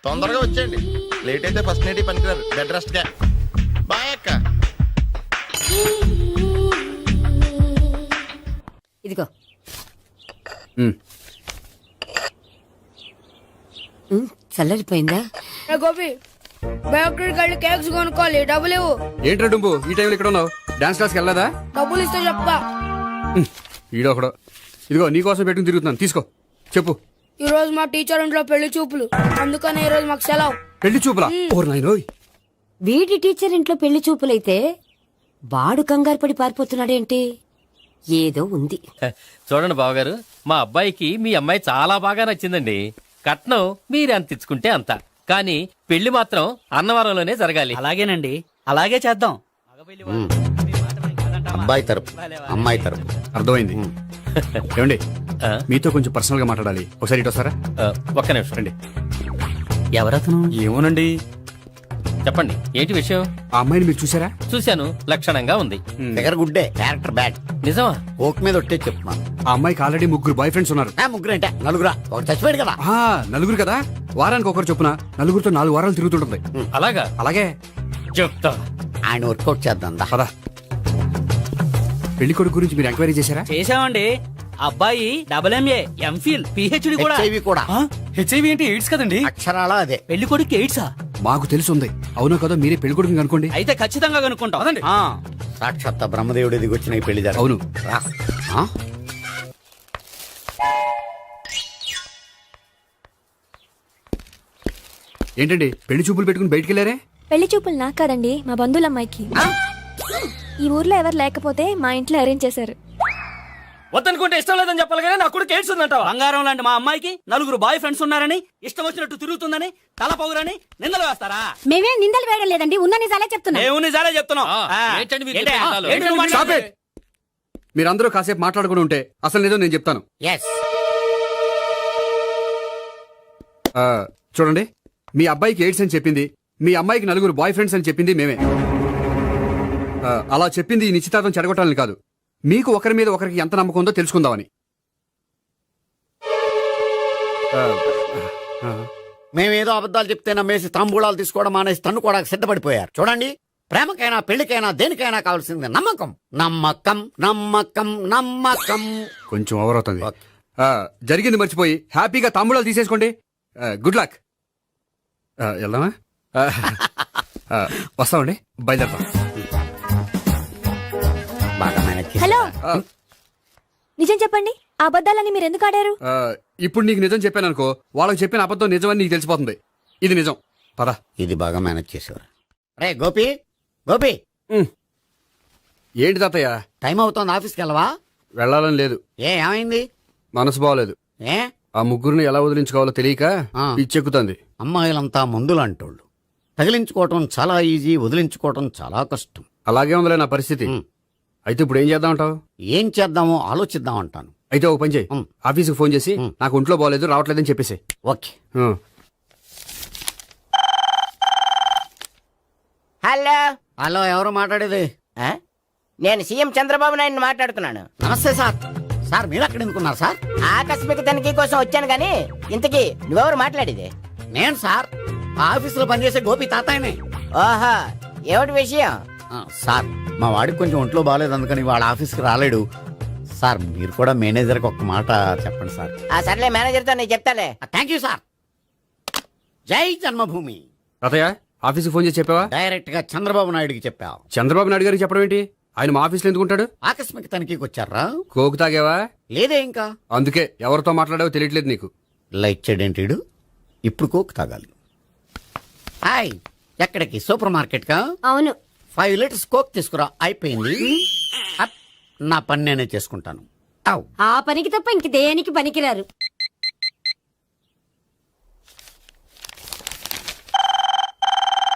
Speaker 2: తొందరగా వచ్చేయండి. లేట్ అయితే ఫస్ట్ నైట్ పనికిరారు. బెడ్ రెస్ట్ గా. బాయ్ అక్క.
Speaker 9: ఇదిగో చల్లరిపోయిందా?
Speaker 10: గోపి బయోక్రెడిట్ కార్డు కేక్స్ కొనుక్కోవాలి, డబ్బులు ఇవ్వు.
Speaker 4: ఏంట్రా డుంబు ఈ టైంలో ఇక్కడ ఉన్నావు? డాన్స్ క్లాస్కి వెళ్ళదా?
Speaker 10: డబ్బులు ఇస్తే చెప్తా.
Speaker 4: ఈడొకడు. ఇదిగో నీకోసం పెట్టుకుని తిరుగుతున్నాను, తీసుకో. చెప్పు.
Speaker 10: ఈ రోజు మా టీచర్ ఇంట్లో పెళ్లి చూపులు, అందుకనే ఈ రోజు మాకు సెలవు.
Speaker 4: పెళ్లి చూపులా? ఓర్ నాయనోయ్.
Speaker 9: వీడి టీచర్ ఇంట్లో పెళ్లి చూపులైతే వాడు కంగారు పడి పారిపోతున్నాడేంటి? ఏదో ఉంది.
Speaker 11: చూడండి బావగారు, మా అబ్బాయికి మీ అమ్మాయి చాలా బాగా నచ్చిందండి. కట్నం మీరు ఎంత ఇచ్చుకుంటే అంత, కానీ పెళ్లి మాత్రం అన్నవరంలోనే జరగాలి.
Speaker 6: అలాగేనండి, అలాగే చేద్దాం. అబ్బాయి తరపు అమ్మాయి తరపు.
Speaker 4: అర్థమైంది. ఏమండి
Speaker 11: ఆ?
Speaker 4: మీతో కొంచెం పర్సనల్ గా మాట్లాడాలి, ఒకసారి ఇటు వస్తారా?
Speaker 11: ఒక్క నిమిషం
Speaker 4: రండి.
Speaker 6: ఎవరతను?
Speaker 4: ఏమోనండి.
Speaker 11: చెప్పండి, ఏంటి విషయం?
Speaker 4: ఆ అమ్మాయిని మీరు చూసారా?
Speaker 11: చూశాను, లక్షణంగా ఉంది.
Speaker 6: ఫిగర్ గుడ్డే, క్యారెక్టర్ బ్యాడ్.
Speaker 11: నిజమా?
Speaker 6: ఓక్ మీద ఒట్టే చెప్తున్నాను.
Speaker 4: ఆ అమ్మాయికి ఆల్రెడీ 3 బాయ్ ఫ్రెండ్స్ ఉన్నారు.
Speaker 6: ముగ్గురు అంటే నలుగురా? ఒకటి చచ్చిపోయాడు కదా.
Speaker 4: ఆ, నలుగురు కదా, వారానికి ఒకరు చొప్పున నలుగురితో 4 వారాలు తిరుగుతుంటుంది.
Speaker 11: అలాగా?
Speaker 4: అలాగే.
Speaker 11: చెప్తా.
Speaker 6: ఆయన వర్కౌట్ చేద్దాం దా.
Speaker 4: పదా. పెళ్లి కొడుకు గురించి మీరు ఎంక్వైరీ చేశారా?
Speaker 12: చేశామండి. అబ్బాయి MA, MPhil, PhD కూడా.
Speaker 6: HIV కూడా.
Speaker 12: హెచ్ఐవి అంటే ఎయిడ్స్ కదండి.
Speaker 6: అక్షరాలా అదే.
Speaker 12: పెళ్లి కొడుకు ఎయిడ్సా?
Speaker 4: మాకు తెలుసుంది. అవునో కదా, మీరే పెళ్లి కొడుకుని అనుకోండి.
Speaker 12: అయితే ఖచ్చితంగా కనుక్కుంటాం. అదండి.
Speaker 6: సాక్షాత్ బ్రహ్మదేవుడి దిగి వచ్చిన ఈ పెళ్లి జరగదు.
Speaker 4: అవును.
Speaker 6: రా. ఆ?
Speaker 4: ఏంటండి పెళ్లి చూపులు పెట్టుకుని బయటికి వెళ్ళారే?
Speaker 5: పెళ్లి చూపులు నాకు కాదండి, మా బంధువుల అమ్మాయికి. ఈ ఊర్లో ఎవరు లేకపోతే మా ఇంట్లో అరేంజ్ చేశారు.
Speaker 12: వద్దనుకుంటే ఇష్టం లేదని చెప్పాలి కానీ నా కొడుకు ఎయిడ్స్ ఉందంటావా? బంగారం లాంటి మా అమ్మాయికి 4 బాయ్ ఫ్రెండ్స్ ఉన్నారని, ఇష్టం వచ్చినట్టు తిరుగుతుందని, తల పౌరని నిందలు వేస్తారా?
Speaker 9: మేమేం నిందలు వేయడం లేదండి, ఉన్న నిజాలే చెప్తున్నా.
Speaker 12: మేము నిజాలే చెప్తున్నాం.
Speaker 11: ఏంటండి మీరు
Speaker 12: ఏంటి?
Speaker 11: చెప్పే నిజాలు?
Speaker 12: ఏంటి నువ్వు
Speaker 4: Stop
Speaker 12: మాట్లాడేది?
Speaker 4: it. మీరందరూ కాసేపు మాట్లాడుకుని ఉంటే అసలు లేదో నేను చెప్తాను.
Speaker 6: Yes.
Speaker 4: ఆ, చూడండి, మీ అబ్బాయికి ఎయిడ్స్ అని చెప్పింది, మీ అమ్మాయికి 4 బాయ్ ఫ్రెండ్స్ అని చెప్పింది మేమే. అలా చెప్పింది ఈ నిశ్చితార్థం చెడగొట్టాలని కాదు, మీకు ఒకరి మీద ఒకరికి ఎంత నమ్మకం ఉందో తెలుసుకుందామని. ఆ, ఆ,
Speaker 6: మేమేదో అబద్ధాలు చెప్తే నమ్మేసి తాంబూలాలు తీసుకోవడం మానేసి తన్నుకోవడానికి సిద్ధపడిపోయారు. చూడండి, ప్రేమకైనా పెళ్లికైనా దేనికైనా కావాల్సింది నమ్మకం. నమ్మకం నమ్మకం నమ్మకం.
Speaker 4: కొంచెం ఓవర్ అవుతుంది.
Speaker 6: ఓకే.
Speaker 4: జరిగింది మర్చిపోయి హ్యాపీగా తాంబూలాలు తీసేసుకోండి. Good luck. వెళ్దామా? వస్తామండి, బయలుదేరతాం.
Speaker 6: బాగా మేనేజ్ చేశారు.
Speaker 5: హలో, నిజం చెప్పండి, ఆ అబద్ధాలని మీరు ఎందుకు ఆడారు?
Speaker 4: ఇప్పుడు నీకు నిజం చెప్పాను అనుకో, వాళ్ళకి చెప్పిన అబద్ధం నిజమని నీకు తెలిసిపోతుంది. ఇది నిజం. పద.
Speaker 6: ఇది బాగా మేనేజ్ చేసేవారు. రే గోపి, గోపి,
Speaker 4: ఏంటి తాతయ్య?
Speaker 6: టైం అవుతోంది, ఆఫీస్కి వెళ్ళవా?
Speaker 4: వెళ్ళాలని లేదు.
Speaker 6: ఏమైంది?
Speaker 4: మనసు బాగోలేదు.
Speaker 6: ఏ
Speaker 4: ఆ ముగ్గురిని ఎలా వదిలించుకోవాలో తెలియక
Speaker 6: ఆ.
Speaker 4: పిచ్చెక్కుతుంది.
Speaker 6: అమ్మాయిలంతా మందులాంటోళ్ళు. తగిలించుకోవటం చాలా ఈజీ, వదిలించుకోవటం చాలా కష్టం.
Speaker 4: అలాగే ఉందిలే నా పరిస్థితి. అయితే ఇప్పుడు ఏం చేద్దామంటావు?
Speaker 6: ఏం చేద్దామో ఆలోచిద్దాం అంటాను.
Speaker 4: అయితే ఒక పని చేయి, ఆఫీస్కి ఫోన్ చేసి నాకు ఒంట్లో బాగోలేదు రావట్లేదని చెప్పేసి.
Speaker 6: ఓకే.
Speaker 12: హలో,
Speaker 6: హలో, ఎవరు మాట్లాడేది?
Speaker 12: నేను సీఎం చంద్రబాబు నాయుడు మాట్లాడుతున్నాను.
Speaker 6: నమస్తే సార్. సార్ మీరు అక్కడ ఎందుకున్నారు సార్?
Speaker 12: ఆకస్మిక తనిఖీ కోసం వచ్చాను గానీ ఇంతకీ నువ్వెవరు మాట్లాడేది?
Speaker 6: నేను సార్, ఆ ఆఫీసులో పనిచేసే గోపి తాతాయనే.
Speaker 12: ఓహో, ఏమిటి విషయం?
Speaker 6: సార్, మా వాడికి కొంచెం ఒంట్లో బాగాలేదు, అందుకని వాళ్ళ ఆఫీస్కి రాలేడు. సార్, మీరు కూడా మేనేజర్కి ఒక మాట చెప్పండి సార్.
Speaker 12: సర్లే, మేనేజర్తో నేను చెప్తాలే.
Speaker 6: Thank you sir. జై జన్మభూమి.
Speaker 4: తాతయ్య, ఆఫీస్కి ఫోన్ చేసి చెప్పావా?
Speaker 6: డైరెక్ట్ గా చంద్రబాబు నాయుడుకి చెప్పావు.
Speaker 4: చంద్రబాబు నాయుడు గారికి చెప్పడం ఏంటి? ఆయన మా ఆఫీస్లో ఎందుకుంటాడు?
Speaker 6: ఆకస్మిక తనిఖీకి వచ్చారా?
Speaker 4: కోకు తాగేవా?
Speaker 6: లేదే ఇంకా.
Speaker 4: అందుకే ఎవరితో మాట్లాడావో తెలియట్లేదు నీకు.
Speaker 6: లైట్ చేయడేంటిడు? ఇప్పుడు కోక్ తాగాలి. హాయ్, ఎక్కడికి? సూపర్ మార్కెట్ కా?
Speaker 9: అవును.
Speaker 6: 5 లీటర్స్ కోక్ తీసుకురా. అయిపోయింది. అప్, నా పని నేనే చేసుకుంటాను. ఔ.
Speaker 9: ఆ పనికి తప్ప ఇంక దేనికి పనికిరారు.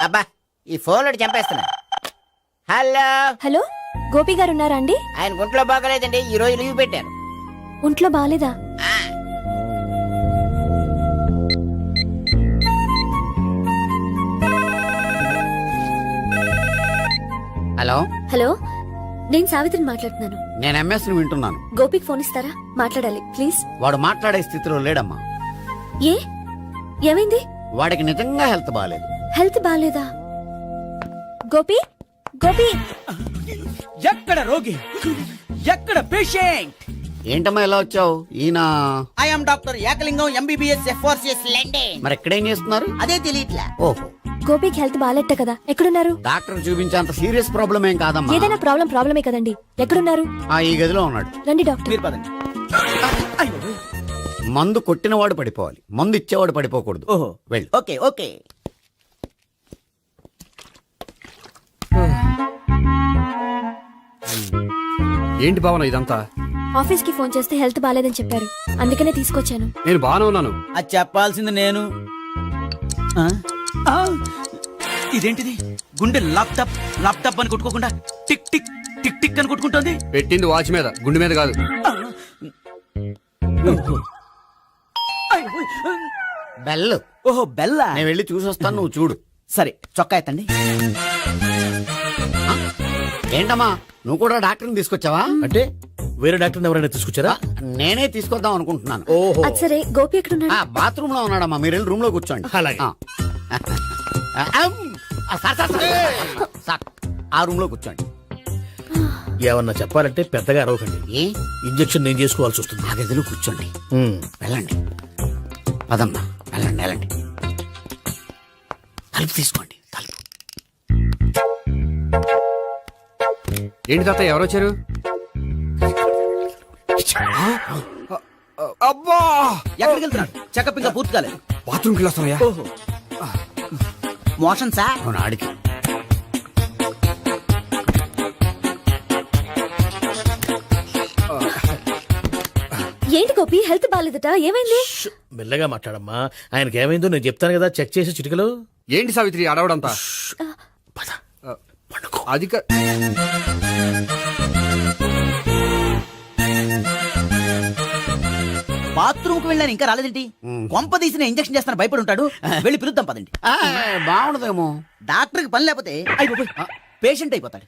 Speaker 12: అబ్బా, ఈ ఫోన్ లో చంపేస్తున్నా. హలో
Speaker 5: హలో, గోపి గారు ఉన్నారా అండి?
Speaker 12: ఆయన గుంట్లో బాగలేదండి, ఈ రోజు లీవ్ పెట్టారు.
Speaker 5: ఒంట్లో బాగాలేదా?
Speaker 6: హలో,
Speaker 5: హలో, నేను సావిత్రిని మాట్లాడుతున్నాను.
Speaker 6: నేను ఎంఎస్ ని వింటున్నాను.
Speaker 5: గోపికి ఫోన్ ఇస్తారా? మాట్లాడాలి ప్లీజ్.
Speaker 6: వాడు మాట్లాడే స్థితిలో లేడమ్మా.
Speaker 5: ఏ ఏమైంది?
Speaker 6: వాడికి నిజంగా హెల్త్ బాగాలేదు.
Speaker 5: హెల్త్ బాగాలేదా? గోపి, గోపి,
Speaker 12: ఎక్కడ రోగి, ఎక్కడ పేషెంట్?
Speaker 6: ఏంటమ్మా ఎలా వచ్చావు? ఈయన
Speaker 12: I'm doctor Ekalingam MBBS FRCS London.
Speaker 6: మరి ఎక్కడేం చేస్తున్నారు?
Speaker 12: అదే తెలియట్లే.
Speaker 6: ఓహో,
Speaker 5: గోపికి హెల్త్ బాగాలెట్ట కదా, ఎక్కడున్నారు?
Speaker 6: డాక్టర్ చూపించేంత సీరియస్ ప్రాబ్లం ఏం కాదమ్మా.
Speaker 5: ఏదైనా ప్రాబ్లమే కదండి. ఎక్కడున్నారు?
Speaker 6: ఈ గదిలో ఉన్నాడు.
Speaker 5: రండి డాక్టర్.
Speaker 12: మీరు పదండి.
Speaker 6: మందు కొట్టినవాడు పడిపోవాలి, మందు ఇచ్చేవాడు పడిపోకూడదు.
Speaker 12: ఓహో,
Speaker 6: వెళ్ళు.
Speaker 12: Okay okay.
Speaker 4: ఏంటి భావన ఇదంతా?
Speaker 5: ఆఫీస్ కి ఫోన్ చేస్తే హెల్త్ బాగాలేదని చెప్పారు, అందుకనే తీసుకొచ్చాను.
Speaker 4: నేను బాగానే ఉన్నాను.
Speaker 12: అది చెప్పాల్సింది నేను. ఆ? ఆ! ఇదేంటిది? గుండె లాప్టాప్ లాప్టాప్ అని కొట్టుకోకుండా టిక్ టిక్ టిక్ టిక్ అని కొట్టుకుంటోంది.
Speaker 4: పెట్టింది వాచ్ మీద, గుండె మీద కాదు.
Speaker 6: బెల్.
Speaker 12: ఓహో, బెల్లా.
Speaker 6: నేను వెళ్ళి చూసొస్తాను, నువ్వు చూడు.
Speaker 12: సరే, చొక్కా ఎత్తండి.
Speaker 6: ఏంటమ్మా, నువ్వు కూడా డాక్టర్ని తీసుకొచ్చావా?
Speaker 3: అంటే వేరే డాక్టర్ ఎవరైనా తీసుకొచ్చారా?
Speaker 6: నేనే తీసుకొద్దాం అనుకుంటున్నాను.
Speaker 3: ఓహో,
Speaker 5: అది సరే, గోపి ఎక్కడున్నాడు?
Speaker 6: బాత్రూమ్ లో ఉన్నాడమ్మా, మీరు వెళ్ళి రూమ్ లో కూర్చోండి.
Speaker 3: అలాగే.
Speaker 6: సార్, ఆ రూమ్ లో కూర్చోండి.
Speaker 3: ఏమన్నా చెప్పాలంటే పెద్దగా అరవకండి.
Speaker 6: ఏ
Speaker 3: ఇంజెక్షన్ నేను చేసుకోవాల్సి వస్తుంది.
Speaker 6: ఆ గదిలో కూర్చోండి. వెళ్ళండి, పదమ్మా, వెళ్ళండి వెళ్ళండి. తలుపు తీసుకోండి, తలుపు.
Speaker 4: ఏంటి తాత ఎవరు వచ్చారు? అబ్బా,
Speaker 12: ఎక్కడికి వెళ్తున్నాడు? చెకప్ ఇంకా పూర్తి కాలేదు.
Speaker 4: బాత్రూమ్కి వెళ్ళొస్తానయ్యా.
Speaker 12: ఓహో, మోషన్ సార్.
Speaker 6: అవును, ఆడికి.
Speaker 5: ఏంటి గోపి, హెల్త్ బాగాలేదట, ఏమైంది?
Speaker 3: మెల్లగా మాట్లాడమ్మా. ఆయనకి ఏమైందో నేను చెప్తాను కదా, చెక్ చేసి చిటికలు.
Speaker 4: ఏంటి సావిత్రి అడవడంతా? అది
Speaker 12: బాత్రూమ్ కు వెళ్ళాను, ఇంకా రాలేదేంటి? కొంప తీసిన ఇంజక్షన్ చేస్తాను భయపడి ఉంటాడు. వెళ్ళి పిలుద్దాం పదండి.
Speaker 6: బాగుండదేమో.
Speaker 12: డాక్టర్ కి పని లేకపోతే పేషెంట్ అయిపోతాడు.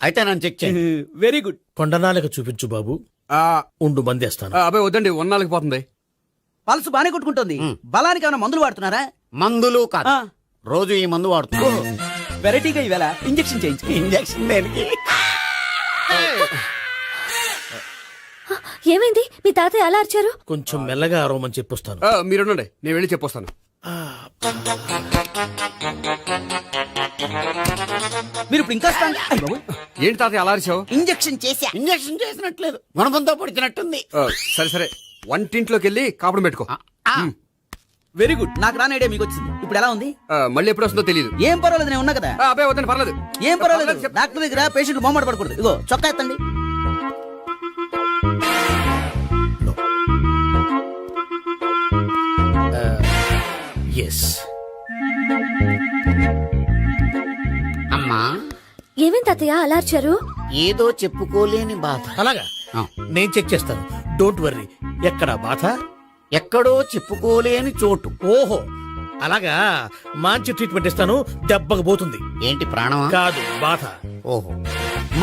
Speaker 6: అయితే నన్ను చెక్ చేయండి.
Speaker 12: Very good.
Speaker 3: కొండనాలకు చూపించు బాబు. ఉండు మందేస్తాను.
Speaker 4: అబ్బాయి వద్దండి, ఉన్నాళ్ళకి పోతుంది.
Speaker 12: పల్సు బానే కొట్టుకుంటుంది. బలానికి ఏమైనా మందులు వాడుతున్నారా?
Speaker 6: మందులు కాదు, రోజు ఈ మందు వాడుతున్నా.
Speaker 12: వెరైటీగా ఈవేళ ఇంజక్షన్ చేయించు.
Speaker 6: ఇంజక్షన్ దేనికి?
Speaker 5: ఏమైంది? మీ తాతయ్య అలా అరిచారు?
Speaker 3: కొంచెం మెల్లగా అరవమని చెప్పొస్తాను.
Speaker 4: మీరుండండి, నేను వెళ్ళి చెప్పొస్తాను.
Speaker 12: మీరు ఇప్పుడు ఇంకా
Speaker 4: ఏంటి తాతయ్య అలా అరిచావు?
Speaker 12: ఇంజక్షన్ చేసా.
Speaker 6: ఇంజక్షన్ చేసినట్లేదు, గుణపంతో పొడిచినట్టుంది.
Speaker 4: సరే సరే, వంటింట్లోకి వెళ్ళి కాపురం పెట్టుకో.
Speaker 12: Very good. నాకు రాని ఐడియా మీకు వచ్చింది. ఇప్పుడు ఎలా ఉంది?
Speaker 4: మళ్ళీ ఎప్పుడు వస్తుందో తెలియదు.
Speaker 12: ఏం పర్వాలేదు, నేను ఉన్నా కదా.
Speaker 4: అబ్బాయి వద్దండి, పర్లేదు.
Speaker 12: ఏం పర్వాలేదు. డాక్టర్ దగ్గర పేషెంట్ మొహమాట పడకూడదు. ఇగో చొక్కా ఎత్తండి.
Speaker 3: ఎస్.
Speaker 6: అమ్మా,
Speaker 5: ఏమేం తాతయ్య అలా అరిచారు?
Speaker 6: ఏదో చెప్పుకోలేని బాధ.
Speaker 3: అలాగా, నేను చెక్ చేస్తాను. Don't worry. ఎక్కడ బాధ?
Speaker 6: ఎక్కడో చెప్పుకోలేని చోటు.
Speaker 3: ఓహో, అలాగా. మంచి ట్రీట్మెంట్ ఇస్తాను, దెబ్బకు పోతుంది.
Speaker 6: ఏంటి, ప్రాణమా?
Speaker 3: కాదు, బాధ.
Speaker 6: ఓహో,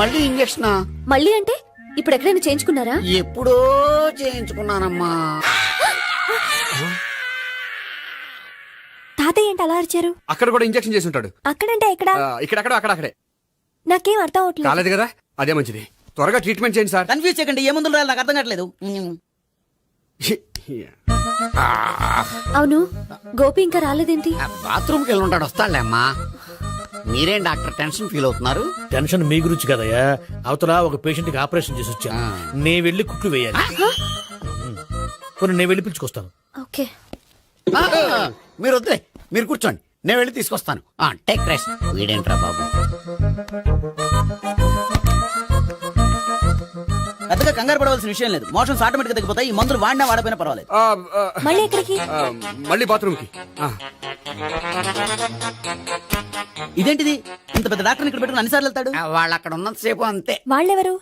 Speaker 6: మళ్ళీ ఇంజక్షనా?
Speaker 5: మళ్ళీ అంటే ఇప్పుడు ఎక్కడైనా చేయించుకున్నారా?
Speaker 6: ఎప్పుడో చేయించుకున్నానమ్మా.
Speaker 5: తాతయ్య ఏంటి అలా అరిచారు?
Speaker 4: అక్కడ కూడా ఇంజక్షన్ చేసి ఉంటాడు.
Speaker 5: అక్కడంటే ఎక్కడ?
Speaker 4: ఇక్కడక్కడ అక్కడే.
Speaker 5: నాకేం అర్థం అవట్లేదు.
Speaker 4: కాలేదు కదా, అదే మంచిది. త్వరగా ట్రీట్మెంట్ చేయండి సార్.
Speaker 12: కన్ఫ్యూజ్ చేయకండి. ఏ మందులు రాయాలి నాకు అర్థం కావట్లేదు.
Speaker 5: అవును, గోపి ఇంకా రాలేదేంటి?
Speaker 6: బాత్రూమ్కి వెళ్ళి ఉంటాడు, వస్తాడులే అమ్మా. మీరేం డాక్టర్ టెన్షన్ ఫీల్ అవుతున్నారు?
Speaker 3: టెన్షన్ మీ గురించి కదయ్యా. అవతల ఒక పేషెంట్ కి ఆపరేషన్ చేసి వచ్చా. నే వెళ్ళి కుట్లు వేయాలి. కొన్ని నేను వెళ్ళి పిలుచుకొస్తాను.
Speaker 5: ఓకే,
Speaker 6: మీరు వద్దులే, మీరు కూర్చోండి, నేను వెళ్ళి తీసుకొస్తాను. Take rest. వీడేంట్రా బాబు,
Speaker 12: పెద్దగా కంగారు పడవలసిన విషయం లేదు. మోషన్స్ ఆటోమేటిక్ గా తగ్గిపోతాయి. ఈ మందులు వాడినా వాడపోయినా పర్వాలేదు.
Speaker 5: మళ్ళీ ఎక్కడికి?
Speaker 4: మళ్ళీ బాత్రూమ్కి.
Speaker 12: ఇదేంటిది, ఇంత పెద్ద డాక్టర్ ఇక్కడ పెట్టుకుని అన్నిసార్లు వెళ్తాడు?
Speaker 6: వాళ్ళు అక్కడ ఉన్నంతసేపు అంతే.
Speaker 5: వాళ్ళెవరు?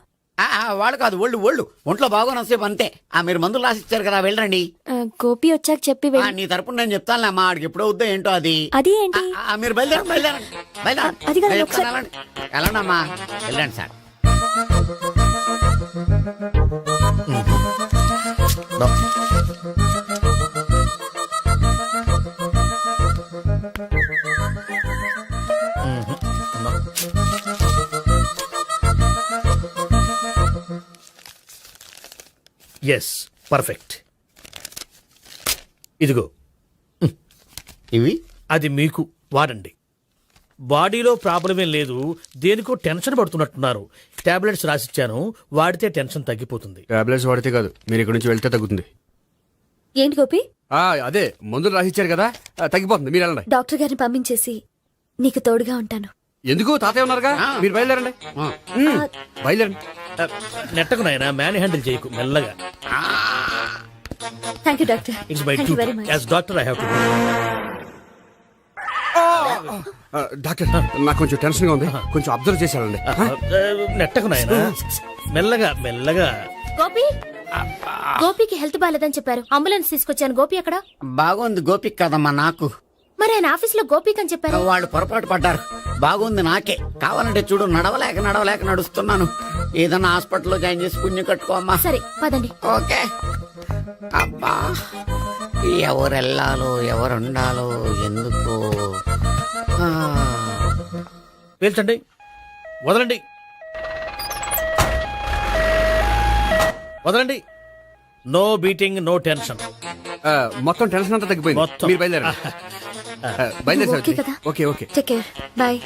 Speaker 6: వాళ్ళు కాదు ఒళ్ళు ఒంట్లో బాగోనసేపు అంతే. మీరు మందులు రాసిచ్చారు కదా, వెళ్ళండి.
Speaker 5: గోపి వచ్చాక చెప్పి
Speaker 6: నీ తరపున నేను చెప్తానులే అమ్మా, ఆడికి ఎప్పుడు అవుద్దో ఏంటో అది.
Speaker 5: అది ఏంటి?
Speaker 6: మీరు బయలుదేరండి.
Speaker 5: అది కాదు,
Speaker 6: నేను
Speaker 5: ఒకసారి-
Speaker 6: చెప్తాను, వెళ్ళండి అమ్మా, వెళ్ళండి సార్.
Speaker 13: Yes, perfect. ఇదిగో
Speaker 6: ఇవి
Speaker 13: అది మీకు వాడండి. బాడీలో ప్రాబ్లం ఏం లేదు, దేనికో టెన్షన్ పడుతున్నట్టున్నారు. టాబ్లెట్స్ రాసిచ్చాను, వాడితే టెన్షన్ తగ్గిపోతుంది.
Speaker 4: టాబ్లెట్స్ వాడితే కాదు, మీరు ఇక్కడ నుంచి వెళ్తే తగ్గుతుంది.
Speaker 5: ఏంటి గోపి?
Speaker 4: అదే మందులు రాసిచ్చారు కదా, తగ్గిపోతుంది. మీరు వెళ్ళండి.
Speaker 5: డాక్టర్ గారిని పంపించేసి నీకు తోడుగా ఉంటాను.
Speaker 4: ఎందుకు? తాతయ్య ఉన్నారుగా, మీరు బయలుదేరండి. బయలుదేరండి.
Speaker 13: నెట్టకు నాయనా, మ్యాన్ హ్యాండిల్ చేయకు, మెల్లగా.
Speaker 5: Thank you doctor.
Speaker 13: It's my
Speaker 5: thank you very
Speaker 13: duty
Speaker 5: much.
Speaker 13: As doctor I have to.
Speaker 4: Doctor, నాకు కొంచెం టెన్షన్ గా ఉంది, కొంచెం అబ్జర్వ్ చేసేయాలండి.
Speaker 13: నెట్టకు నాయనా, మెల్లగా.
Speaker 5: గోపి, గోపికి హెల్త్ బాగాలేదని చెప్పారు, అంబులెన్స్ తీసుకొచ్చాను. గోపి అక్కడ
Speaker 6: బాగుంది గోపిక్ కదమ్మా నాకు.
Speaker 5: మరి ఆయన ఆఫీస్ లో గోపిక్ అని చెప్పారు.
Speaker 6: వాళ్ళు పొరపాటు పడ్డారు. బాగుంది నాకే. కావాలంటే చూడు, నడవలేక నడుస్తున్నాను. ఏదన్నా హాస్పిటల్లో జాయిన్ చేసి పుణ్యం కట్టుకో అమ్మా.
Speaker 5: సరే పదండి.
Speaker 6: ఓకే. అబ్బా, ఎవరు వెళ్ళాలో ఎవరు ఉండాలో ఎందుకు.
Speaker 13: పేల్చండి, వదలండి. No beating, no tension.
Speaker 4: మొత్తం టెన్షన్ అంతా తగ్గిపోయింది.
Speaker 13: మొత్తం.
Speaker 4: మీరు బయలుదేరండి. బయలుదేరి
Speaker 5: ఓకే కదా?
Speaker 4: ఓకే.
Speaker 5: Take care. బాయ్.